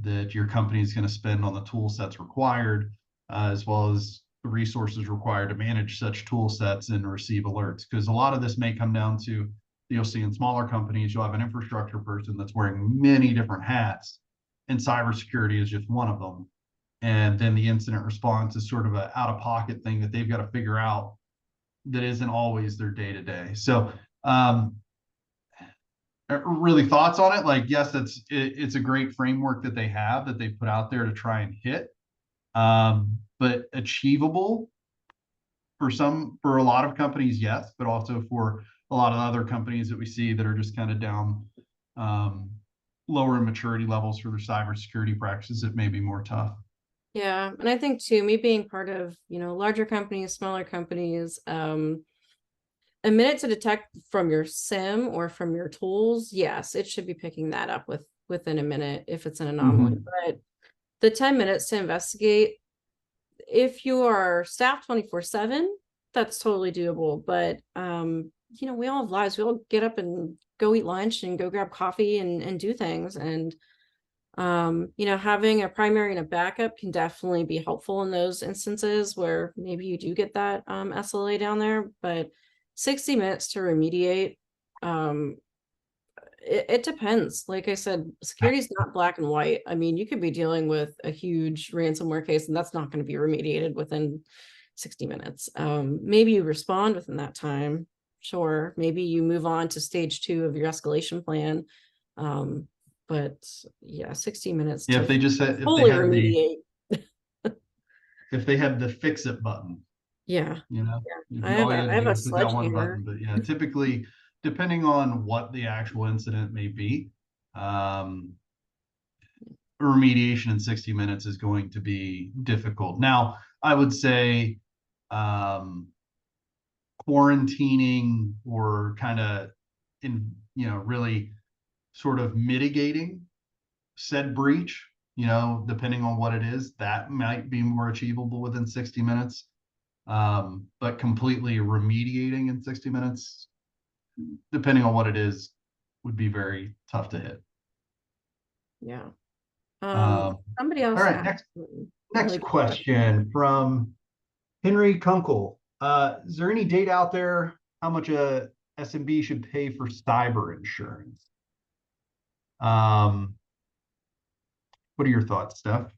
that your company is going to spend on the tool sets required, as well as the resources required to manage such tool sets and receive alerts. Because a lot of this may come down to, you'll see in smaller companies, you'll have an infrastructure person that's wearing many different hats, and cybersecurity is just one of them. And then the incident response is sort of an out-of-pocket thing that they've got to figure out that isn't always their day-to-day. So really thoughts on it? Like, yes, it's a great framework that they have that they put out there to try and hit, but achievable for a lot of companies, yes, but also for a lot of other companies that we see that are just kind of down lower in maturity levels for their cybersecurity practices, it may be more tough. Yeah, and I think too, me being part of larger companies, smaller companies, a minute to detect from your SIM or from your tools, yes, it should be picking that up within a minute if it's an anomaly. But the 10 minutes to investigate, if you are staffed 24/7, that's totally doable. But we all have lives. We all get up and go eat lunch and go grab coffee and do things. And having a primary and a backup can definitely be helpful in those instances where maybe you do get that SLA down there. But 60 minutes to remediate, it depends. Like I said, security is not black and white. I mean, you could be dealing with a huge ransomware case and that's not going to be remediated within 60 minutes. Maybe you respond within that time. Sure. Maybe you move on to stage 2 of your escalation plan. But yeah, 60 minutes Yeah, to if they just had, fully remediate. if they had the fix it button. Yeah. You know, Yeah. if you, all you had I to have do a was hit that one sledgehammer. button. But yeah, typically, depending on what the actual incident may be, um, remediation in 60 minutes is going to be difficult. Now, I would say um, quarantining or kind of really sort of mitigating said breach, depending on what it is, that might be more achievable within 60 minutes. But completely remediating in 60 minutes, depending on what it is, would be very tough to hit. Yeah. Somebody All else right, asked really next good question. question from Henry Kunkel. Is there any data out there how much a SMB should pay for cyber insurance? What are your thoughts, Steph?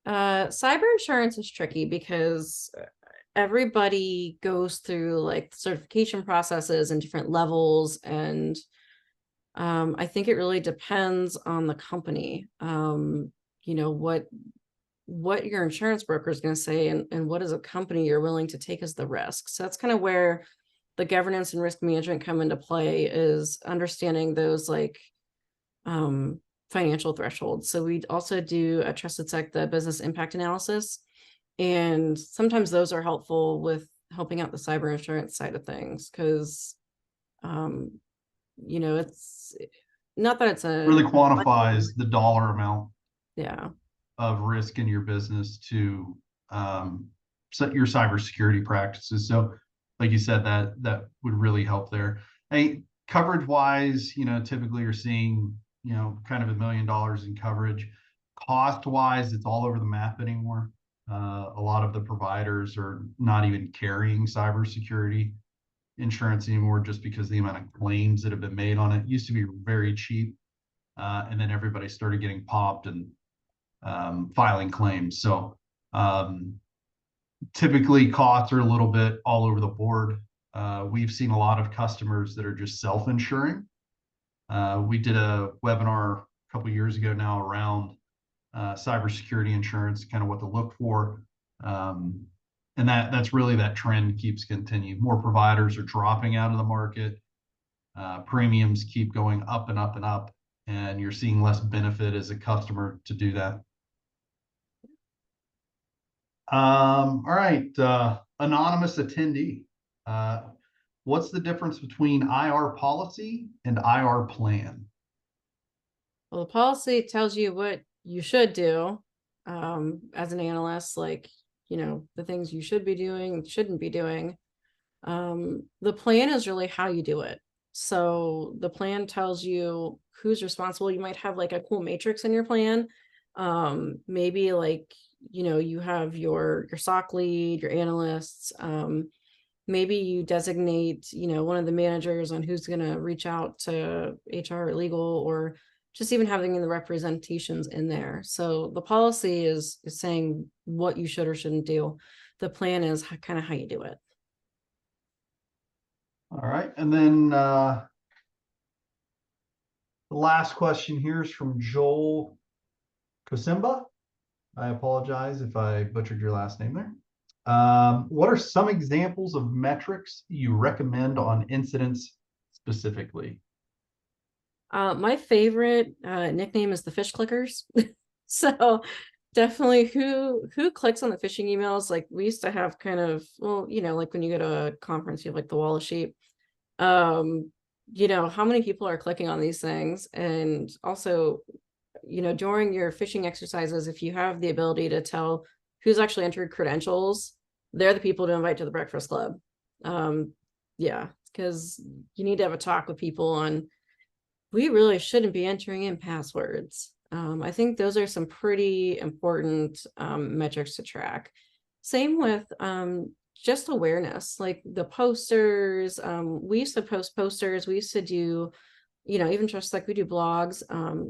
Cyber insurance is tricky because everybody goes through like certification processes and different levels, and I think it really depends on the company. What your insurance broker is going to say, and what is a company you're willing to take as the risk. So that's kind of where the governance and risk management come into play, is understanding those like financial thresholds. So we also do a TrustedSec, the business impact analysis. And sometimes those are helpful with helping out the cyber insurance side of things, because it's not that it's Really quantifies the dollar amount yeah. of risk in your business to set your cybersecurity practices. So, like you said, that would really help there. Hey, coverage wise, typically you're seeing, kind of $1 million in coverage. Cost wise, it's all over the map anymore. A lot of the providers are not even carrying cybersecurity insurance anymore, just because the amount of claims that have been made on it used to be very cheap. And then everybody started getting popped and filing claims. So typically costs are a little bit all over the board. We've seen a lot of customers that are just self-insuring. We did a webinar a couple years ago now around cybersecurity insurance, kind of what to look for. And that's really that trend keeps continuing. More providers are dropping out of the market. Premiums keep going up and up and up, and you're seeing less benefit as a customer to do that. All right, anonymous attendee. What's the difference between IR policy and IR plan? Well, the policy tells you what you should do as an analyst, like, the things you should be doing, shouldn't be doing. The plan is really how you do it. So the plan tells you who's responsible. You might have like a cool matrix in your plan. Maybe like, you have your SOC lead, your analysts. Maybe you designate, one of the managers on who's going to reach out to HR or legal, or just even having the representations in there. So the policy is saying what you should or shouldn't do. The plan is kind of how you do it. All right, and then the last question here is from Joel Kosimba. I apologize if I butchered your last name there. What are some examples of metrics you recommend on incidents specifically? My favorite nickname is the fish clickers. So definitely who clicks on the phishing emails. Like we used to have kind of, well, like when you go to a conference, you have like the wall of sheep. How many people are clicking on these things? And also, during your phishing exercises, if you have the ability to tell who's actually entered credentials, they're the people to invite to the breakfast club. Yeah, because you need to have a talk with people on, we really shouldn't be entering in passwords. I think those are some pretty important metrics to track. Same with just awareness, like the posters. We used to post posters. We used to do, even just like we do blogs.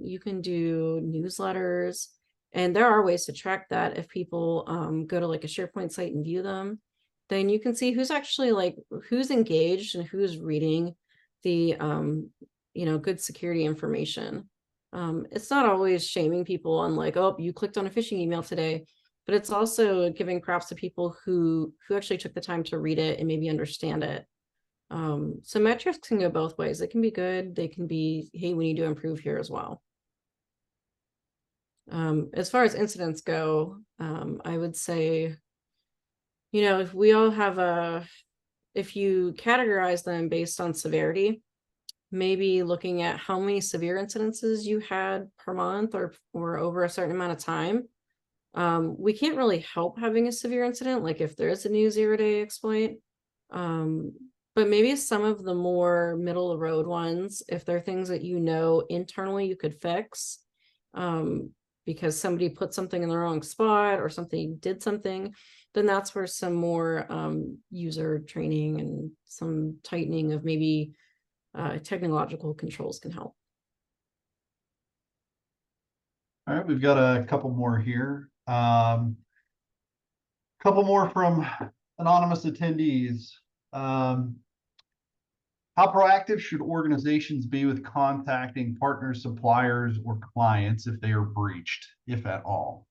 You can do newsletters, and there are ways to track that. If people go to like a SharePoint site and view them, then you can see who's actually like who's engaged and who's reading the good security information. It's not always shaming people on like, oh, you clicked on a phishing email today. but it's also giving props to people who actually took the time to read it and maybe understand it. So metrics can go both ways. It can be good. They can be, hey, we need to improve here as well. As far as incidents go, I would say, if we all have if you categorize them based on severity, maybe looking at how many severe incidences you had per month or over a certain amount of time. We can't really help having a severe incident, like if there is a new 0-day exploit. But maybe some of the more middle of the road ones, if they're things that internally you could fix, because somebody put something in the wrong spot or something did something, then that's where some more user training and some tightening of maybe technological controls can help. All right, we've got a couple more here. Couple more from anonymous attendees. How proactive should organizations be with contacting partners, suppliers, or clients if they are breached, if at all?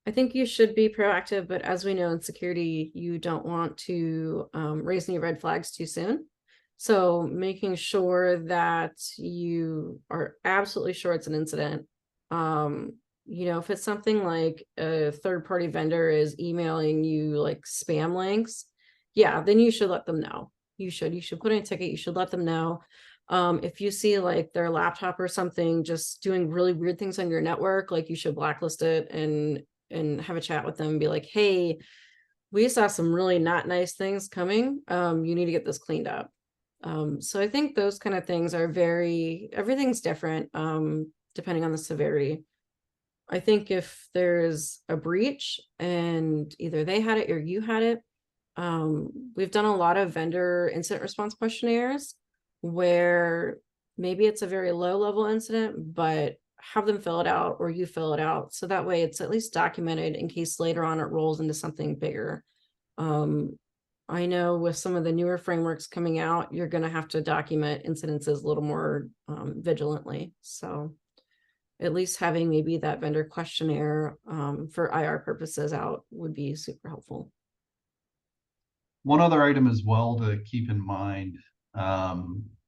I think you should be proactive, but as we know in security, you don't want to raise any red flags too soon. So making sure that you are absolutely sure it's an incident. If it's something like a third-party vendor is emailing you like spam links, yeah, then you should let them know. You should put in a ticket. You should let them know. If you see like their laptop or something just doing really weird things on your network, like you should blacklist it and have a chat with them and be like, hey, we saw some really not nice things coming. You need to get this cleaned up. So I think those kind of things are everything's different, depending on the severity. I think if there's a breach and either they had it or you had it, we've done a lot of vendor incident response questionnaires where maybe it's a very low level incident, but have them fill it out or you fill it out. So that way it's at least documented in case later on it rolls into something bigger. I know with some of the newer frameworks coming out, you're going to have to document incidences a little more vigilantly. So at least having maybe that vendor questionnaire for IR purposes out would be super helpful. One other item as well to keep in mind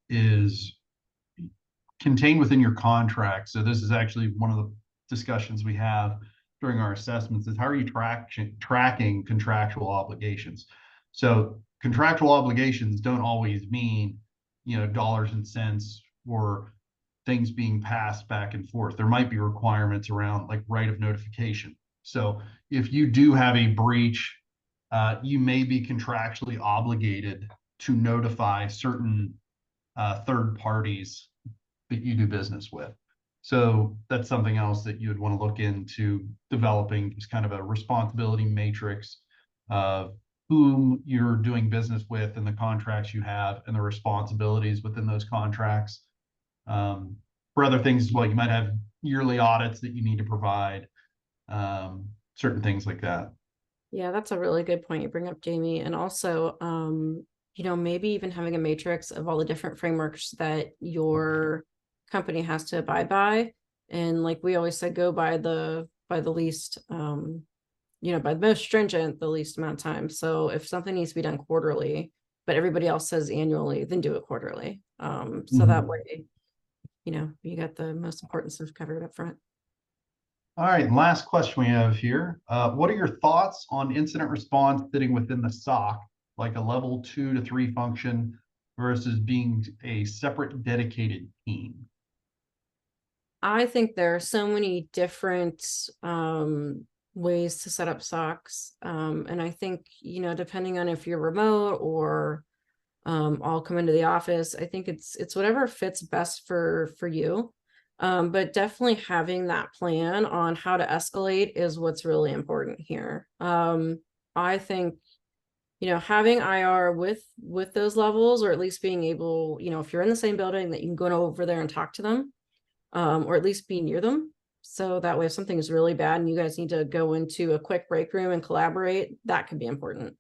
is contained within your contract. So this is actually one of the discussions we have during our assessments is how are you tracking contractual obligations? So contractual obligations don't always mean, dollars and cents or things being passed back and forth. There might be requirements around like right of notification. So if you do have a breach, you may be contractually obligated to notify certain third parties that you do business with. So that's something else that you would want to look into developing, just kind of a responsibility matrix of whom you're doing business with and the contracts you have and the responsibilities within those contracts. For other things as well, you might have yearly audits that you need to provide, certain things like that. Yeah, that's a really good point you bring up, Jamie. And also, maybe even having a matrix of all the different frameworks that your company has to abide by. And like we always said, go by the least, by the most stringent, the least amount of time. So if something needs to be done quarterly, but everybody else says annually, then do it quarterly. So that way, you got the most important stuff covered up front. All right, and last question we have here. What are your thoughts on incident response sitting within the SOC, like a level 2 to 3 function versus being a separate dedicated team? I think there are so many different ways to set up SOCs. And I think, depending on if you're remote or all come into the office, I think it's whatever fits best for you. But definitely having that plan on how to escalate is what's really important here. I think, having IR with those levels, or at least being able, if you're in the same building, that you can go over there and talk to them, or at least be near them. So that way, if something is really bad and you guys need to go into a quick break room and collaborate, that could be important.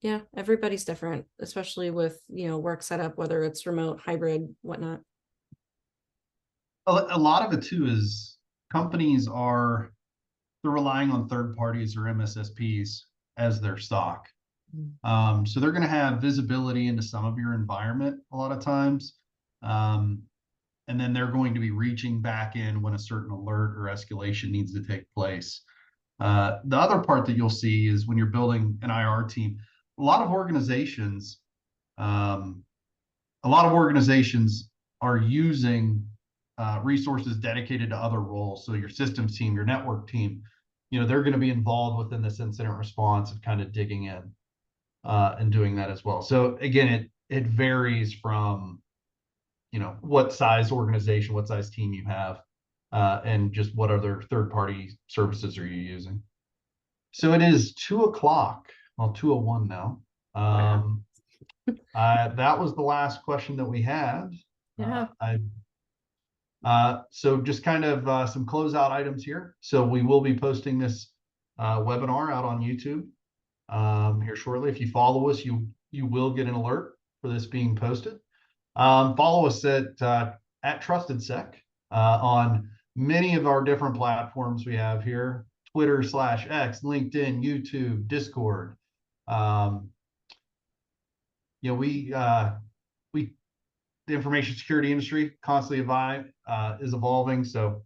Yeah, everybody's different, especially with, work setup, whether it's remote, hybrid, whatnot. A lot of it too is companies are, they're relying on third parties or MSSPs as their stock. So they're going to have visibility into some of your environment a lot of times. And then they're going to be reaching back in when a certain alert or escalation needs to take place. The other part that you'll see is when you're building an IR team, a lot of organizations, um, a lot of organizations are using resources dedicated to other roles. So your systems team, your network team, they're going to be involved within this incident response and kind of digging in and doing that as well. So again, it varies from what size organization, what size team you have, and just what other third-party services are you using. So it is 2 o'clock, well, 2:01 now. Wow. That was the last question that we had. Yeah. So just kind of some closeout items here. So we will be posting this webinar out on YouTube here shortly. If you follow us, you will get an alert for this being posted. Follow us at TrustedSec on many of our different platforms we have here: Twitter/X, LinkedIn, YouTube, Discord. We the information security industry constantly is evolving, so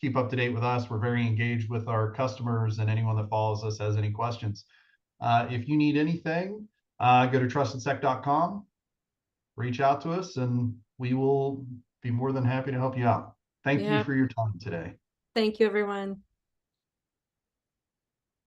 keep up to date with us. We're very engaged with our customers, and anyone that follows us has any questions. If you need anything, go to TrustedSec.com, reach out to us, and we will be more than happy to help you out. Thank you Yeah. for your time today. Thank you, everyone.